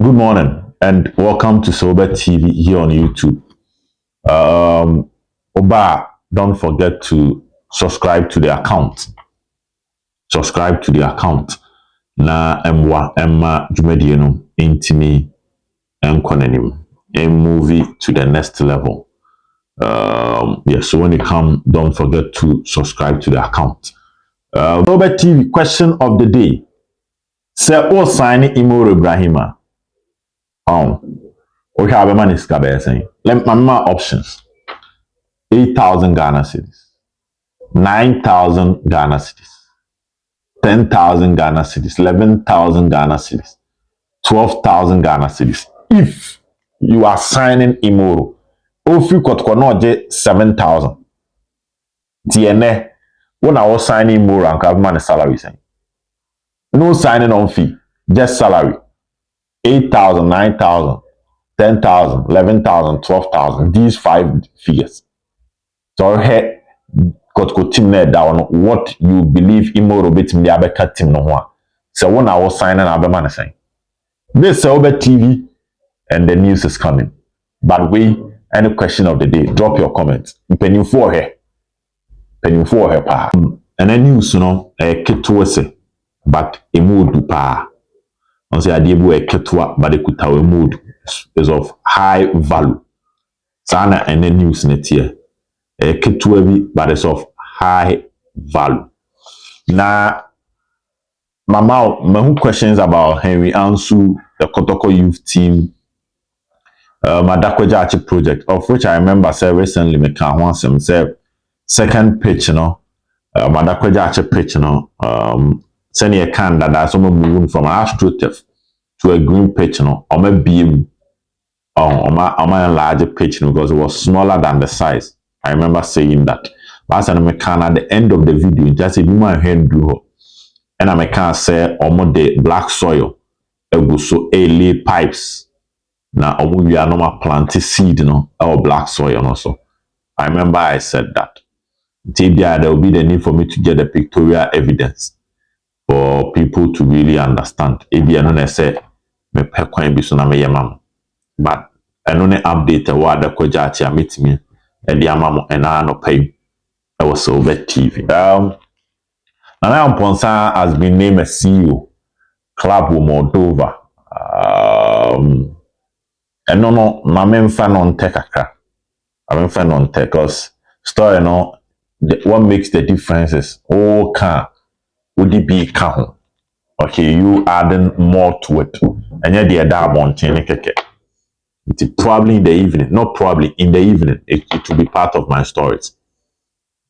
Good morning and welcome to Sober TV here on YouTube. Oba, don't forget to subscribe to the account. Subscribe to the account. Na emma jumedie no intimi enkonenim. Movie to the next level. So when you come, don't forget to subscribe to the account. Sober TV question of the day. Say all sign Imoro Ibrahim. Okay, I have money saying. Let my options. 8,000 Ghana cedis, 9,000 Ghana cedis, 10,000 Ghana cedis, 11,000 Ghana cedis, 12,000 Ghana cedis. If you are signing Imoro, Ofi Kotoko no 7,000. TNA, when I was signing Imoro and have money salary saying. No signing on fee, just salary. 8,000, 9,000, 10,000, 11,000, 12,000. These 5 figures. So here, Kotoko team down what you believe Imoro bit me the abeka team no one. So when I was signing Abemana saying. This is Sober TV and the news is coming. But any question of the day, drop your comments. Penny for her. Pa. And the news, ketwa but a mood pa. On say adibu ketwa but the kutawe mood is of high value. Sana and the news net here. Ketwa but it's of high value. Now, my questions about Henry Ansu, the Kotoko youth team, Madakweja project, of which I remember say recently me can want some say second pitch, Madakweja pitch, send a can that someone moving from an astroturf to a green pitch, or a beam on my larger pitch because it was smaller than the size. I remember saying that. But I can at the end of the video, just if you might hand do and I can say almost the black soil, so lay pipes. Now we are normal planting seed, or black soil also. I remember I said that. There will be the need for me to get the pictorial evidence for people to really understand. If you don't say me pe kwan bi so na me yemam. But I don't update what the kwaja meet me and the amamo and I no pay. I was Sober TV. Nana Ponsa has been named as CEO, Club Moldova. And no, my main fan on tech. I'm fan on tech because story, what makes the difference is, would it be count? Okay, you adding more to it. And yet, the other one, it's probably in the evening, not probably in the evening, it will be part of my stories.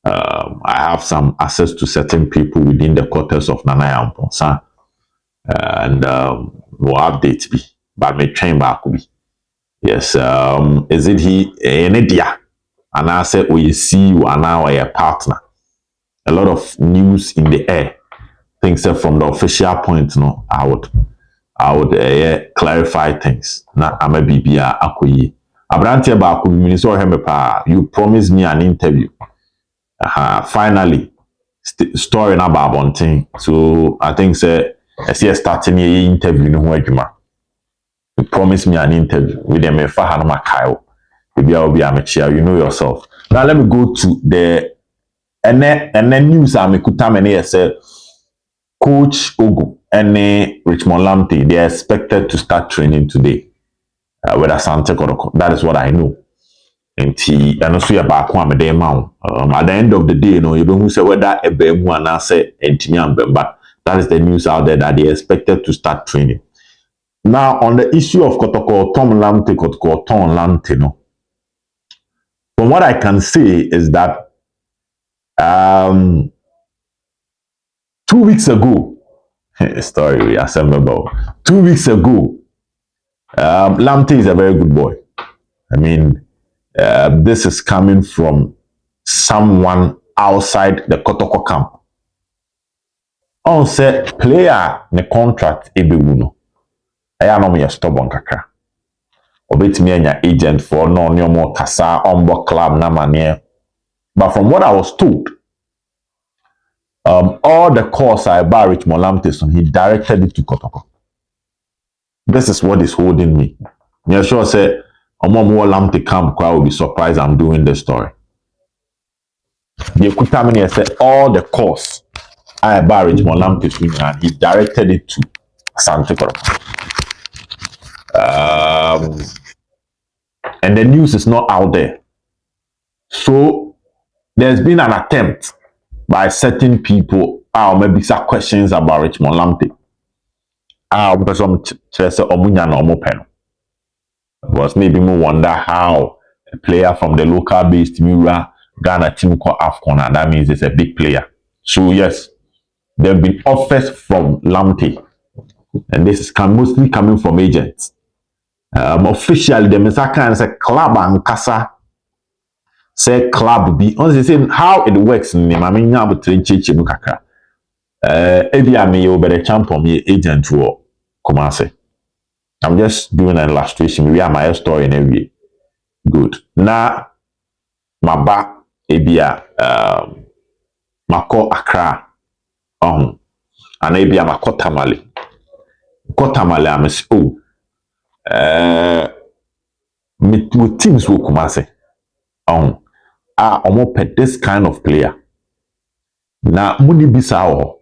I have some access to certain people within the quarters of Nana Ponsa, and will update me. But me train back be. Yes, is it he an idea? And I said, we see you are now a partner. A lot of news in the air. Things that from the official point, I would clarify things. Na I'm a BBA akoyi. Abrantia ba akoyi minister hempa. You promised me an interview. Finally, story na ba bonting. So I think say I see starting a interview no adwuma. You promised me an interview with them fa hanoma Kyle. Maybe I'll be amateur, you know yourself. Now let me go to the and then news I say Coach Ogum and Richmond Lamptey, they are expected to start training today with Asante Kotoko. That is what I know. And also about one day mount. At the end of the day, you don't say whether a bem one answer and but that is the news out there that they are expected to start training. Now on the issue of Kotoko, Tom Lamptey, Kotoko, Tom Lamptey, from what I can say is that 2 weeks ago, story we assemble. 2 weeks ago, Lamptey is a very good boy. I mean, this is coming from someone outside the Kotoko camp. On say player the contract ebewuno. I know me a stubborn kakra. Obetimi anya agent for no more kasa ombo club na mane. But from what I was told, all the calls I by Richmond Lamptey, he directed it to Kotoko. This is what is holding me. Yeah, sure say more Lamptey camp crowd will be surprised I'm doing this story. The Kutamini said all the course Ibrahim Richmond Lamptey and he directed it to Asante Kotoko. And the news is not out there. So there's been an attempt by certain people maybe some questions about Richmond Lamptey. Because maybe we wonder how a player from the local based Mura Ghana team called AFCON, and that means it's a big player. So yes, there have been offers from Lamptey, and this is mostly coming from agents. Officially, the Misaka is a club and Kasa say club be. Once saying how it works in Mamina but Trinchi Mukaka. Ebia me over the champion me agent to Kumase. I'm just doing an illustration. We are my story in every good. Now, my back, ebia, mako Accra, and ebia mako Tamale. Tamale, I'm with teams will come say, almost pet this kind of player. Now, money bisa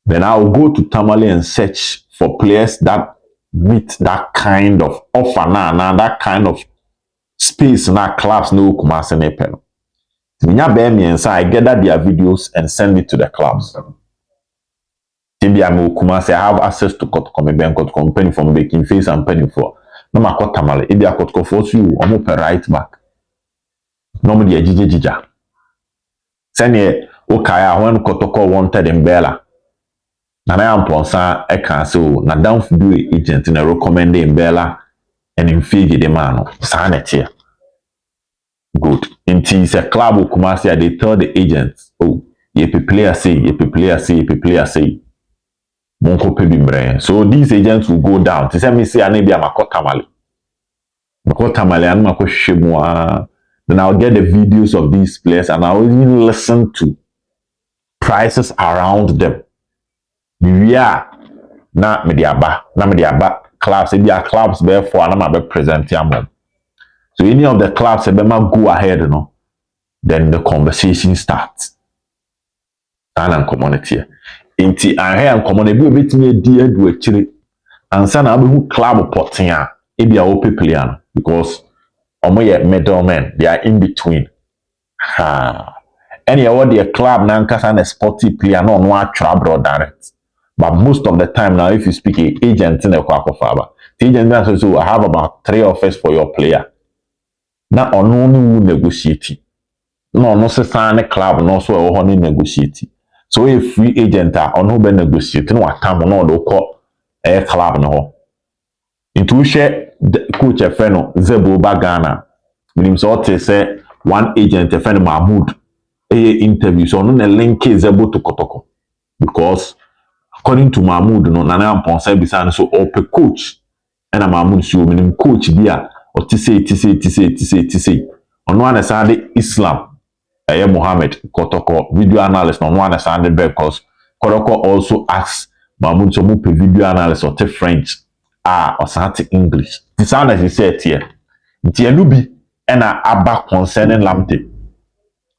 then I'll go to Tamale and search for players that meet that kind of offer now that kind of space na clubs no kumase ne pen. Minya bear me inside, I gather their videos and send it to the clubs. Tibia me kumase, I have access to Kotoko, me ben Kotoko penny from making face and penny for. No ma Kotamale, Ibia Kotoko force you omo per right back. No me dia jija. Send ye okaya when Kotoko wanted in Bella. Na na amponsa e kan so na down do agent na recommend in Bella and in figure the man sa na tie. Good. Until it's a club of Kumasi, they tell the agents, oh, you player say, you player say. So these agents will go down. To say me say maybe I'm a Kotamale. And Mako Shimwa. Then I'll get the videos of these players and I'll even listen to prices around them. Yeah. Na mediaba clubs, if there are clubs therefore I'm be present here. So any of the clubs go ahead, then the conversation starts. And community. Inti and community be bit me dear do a chili. And son who club potia, it be a open player because middlemen, they are in between. Any what the club nankas and a sporty player no one trouble direct. But most of the time now, if you speak an agent in a quack of faber, the agent says, I have about 3 offers for your player. Now, on negotiate. No sign club, no so only negotiate. So a free agent on who be negotiate, no time no do call a club no. Into share coach a friend Zebo Bagana. Meaning so to say one agent a friend Mahmoud interview so no link Zebo to Kotoko because according to Mahmoud no nana amponsa bisa so ope coach and Mahmoud so meaning coach bia or to say on one side Islam Mohammed Kotoko video analyst on one side because Kotoko also asks Mahmoud to move video analyst or to French or something English. The sound as he said here Tianubi and Abba concerning Lamptey.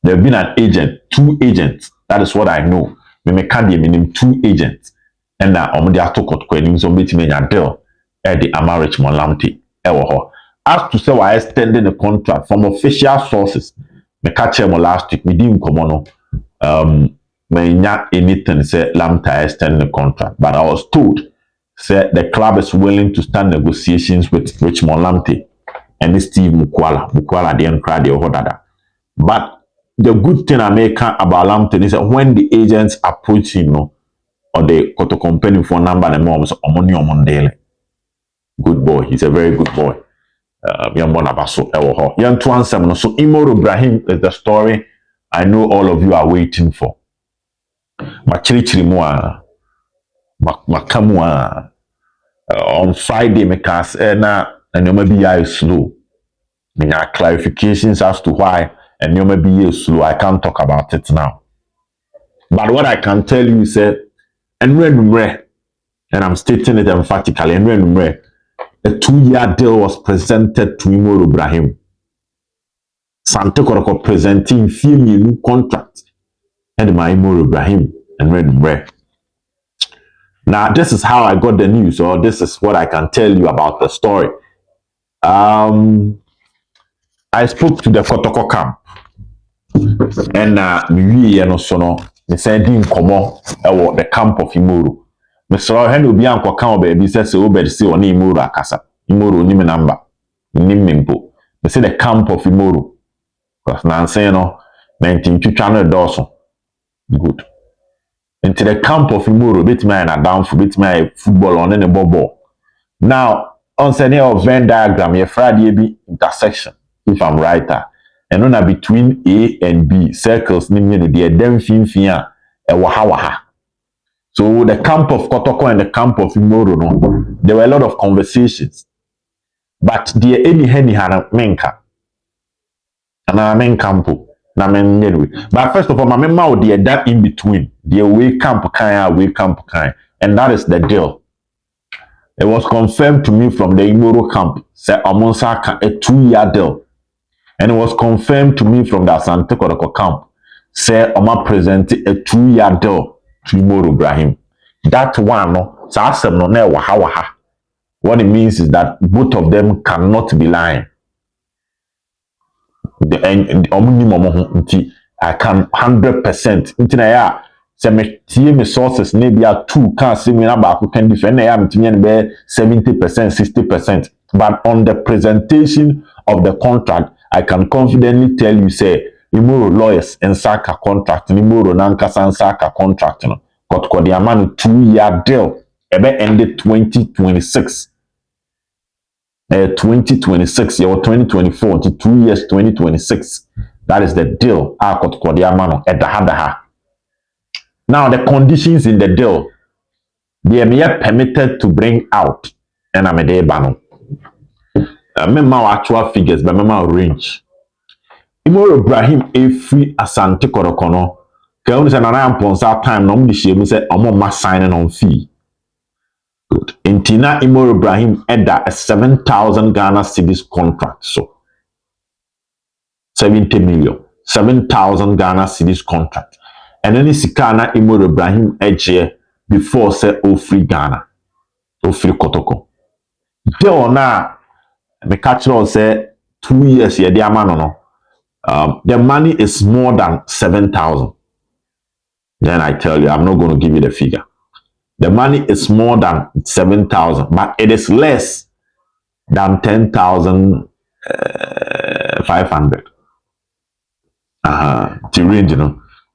There have been an agent, 2 agents. That is what I know. We may can't meaning 2 agents. And now on the Atokot Quening so meeting me and deal at the Imoro Richmond Lamptey. As to say why extending the contract from official sources, me catch him last week, me didn't come on. Me not anything say Lamptey extend the contract, but I was told say the club is willing to start negotiations with Richmond Lamptey and Steve Mukwala the crowd the but the good thing I make about Lamptey is that when the agents approach him, or the Koto company for number the mom so omoni good boy, he's a very good boy. Young so Imoro Ibrahim is the story I know all of you are waiting for. On Friday, because and you may be slow. There are clarifications as to why and you may be slow. I can't talk about it now. But what I can tell you is that and and I'm stating it emphatically, and when a 2-year deal was presented to Imoro Ibrahim. Asante Kotoko presenting new contract and my Imoro Ibrahim and when. Now, this is how I got the news, or this is what I can tell you about the story. I spoke to the Kotoko camp, and we sending the camp of Imoro. Mr. Henry Bianco camp baby says so bad see on Imoro Akasa. Imoro name number. Nimimpo. They say the camp of Imoro. Because now saying 19 Dawson. Good. Into the camp of Imoro, bit man a down for bit my football on any bubble. Now, on sending a Venn diagram, your Friday be intersection, if I'm right. And on between A and B, circles, namely the dem finfia, a wahawaha. So the camp of Kotoko and the camp of Imoro, no, there were a lot of conversations. But the any henny had a menka. And I mean campo. But first of all, my member the that in between, the away camp kind, and that is the deal. It was confirmed to me from the Imoro camp, say Amonsa a 2-year deal. And it was confirmed to me from the Asante Kotoko camp, say Oma present a 2-year deal to Imoro Ibrahim. That one, no, so no waha. What it means is that both of them cannot be lying. I can 100%. Say me sources maybe are 2 can't see me about who can defend. I am 70%, 60%. But on the presentation of the contract, I can confidently tell you, say, Imoro lawyers and Saka contract, Imoro Nankasa and Saka contract, got the amount 2-year deal, ebe ended 2026. 2026, or 2024 to 2 years 2026. That is the deal. Now the conditions in the deal, they are permitted to bring out and I'm a day bano. Remember actual figures, but remember range. Imoro Ibrahim a free Asante Kotoko. Can say na ponsa time no mdi shey say omo signing on fee. Good. Intina Imoro Ibrahim edda a 7,000 Ghana cedis contract. So 70 million. 7,000 Ghana cedis contract. And then Sikana Imoro Ibrahim edge before say free Ghana. Free Kotoko. There na me catch say 2 years here the man the money is more than 7,000. Then I tell you, I'm not going to give you the figure. The money is more than 7,000, but it is less than 10,500. To range,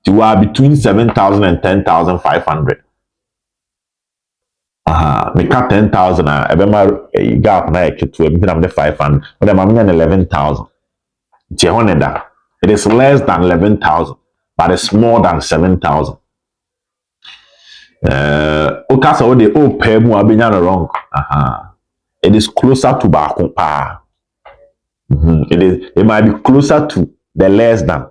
you are between 7,000 and 10,500. Make up 10,000. I remember a gap na to I'm the 500, but I'm 11,000. It is less than 11,000, but it's more than 7,000. Okasa o de o pay mu abenya wrong. It is closer to Baku pa. It might be closer to the less than.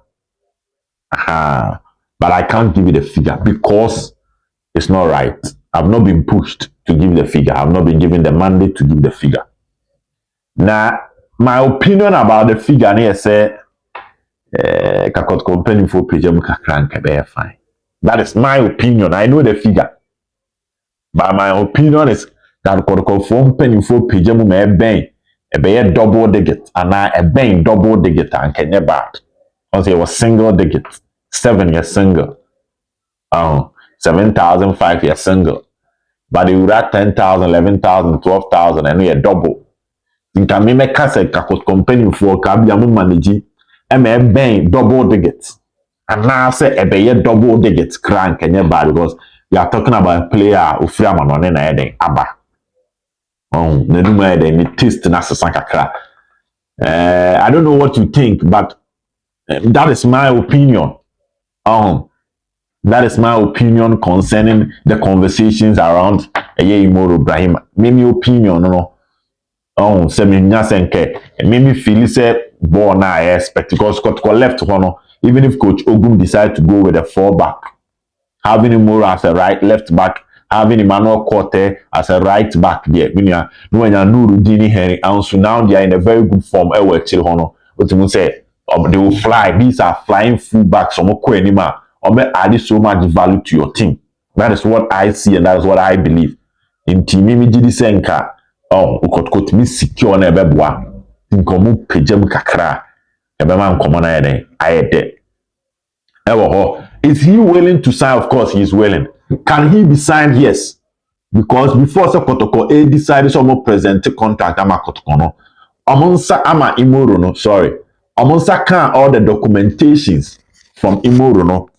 But I can't give you the figure because it's not right. I've not been pushed to give the figure. I've not been given the mandate to give the figure. Now, my opinion about the figure here say kakot company for pejam kakranke be fine. That is my opinion. I know the figure. But my opinion is that Kotoko for penny for pejam me be double digit and a bang double digit and can never bad. Once it was single digit, 7 years single. 7,005 years single. But you write 10,000, 11,000, 12,000 and we are double. You can make a kakot company for kabiamu manage and bang double digits. And now say a be double digits crank and bad because we are talking about a player who framan on any abba. The taste na I don't know what you think, but that is my opinion. That is my opinion concerning the conversations around Imoro Ibrahim. Maybe opinion, maybe feel say born I expect because Kotoko left one. Even if Coach Ogum decide to go with a 4-back, having Imoro as a left back having Emmanuel Korte as a right back there. Minya no anya Nurudini Henry and so now they are in a very good form. Ewe chill hono. What you say? They will fly. These are flying fullbacks. Add so much value to your team. That is what I see and that is what I believe. In team Mimi Senka, ukot me secure na ebeboa. Nkomu pejem kakra. Ebema nkomo na yede. Ayede. Is he willing to sign? Of course he is willing. Can he be signed? Yes. Because before Kotoko decided to present contract ama Kotoko no. Amonsa ama Imoro no, sorry. Amonsa can all the documentations from Imoro no.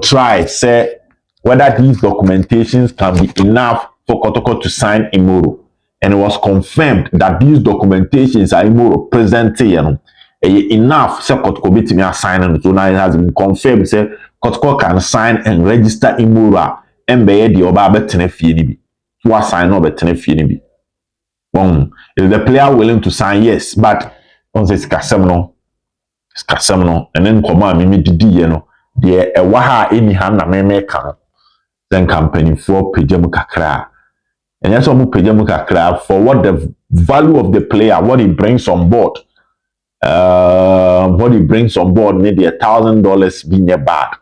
Try say whether these documentations can be enough for Kotoko to sign Imoro. And it was confirmed that these documentations are Imoro presented, you know, enough say Kotoko betimi sign. So now it has been confirmed say Kotoko can sign and register Imoro and be the oba betene fie ni bi. So sign no betene fie ni bi. Is the player willing to sign? Yes, but on says skasem no, and then come on, me didi you know, the waha any hand na me kan. Then company for pejemu kakra. And that's what pejemu kakra for what the value of the player, what he brings on board. What he brings on board, maybe $1,000 being a bad.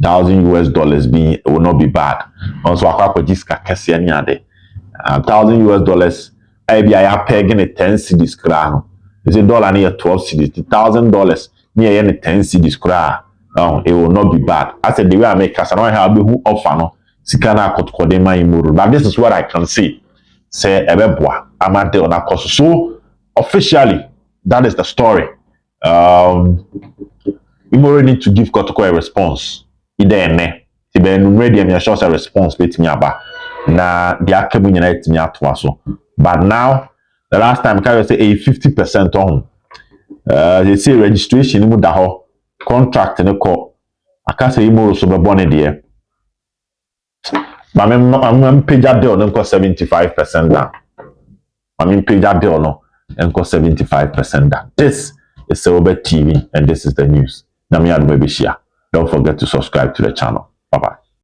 $1,000 being will not be bad. Also, I can't just $1,000 maybe I are pegging a 10 cedis crown. Is a dollar near 12 cedis, $1,000 near any 10 cedis crown. It will not be bad. I said the way I make us, I don't have who offer no. Sikana Kotkodema Imuru. But this is what I can see. Say Ebeboa Amante on a course. So officially, that is the story. Imuru need to give Kotoko a response. Idene. Tibe enumere me shows a response bet me aba. Na the akabu nyina etimi atwa so. But now the last time can say a 50% on. They say registration mu da ho. Contract ne ko. Aka say Imuru so be bone de. But I'm page that deal no 75% down. Page that deal no 75% down. This is Silver TV and this is the news. Don't forget to subscribe to the channel. Bye bye.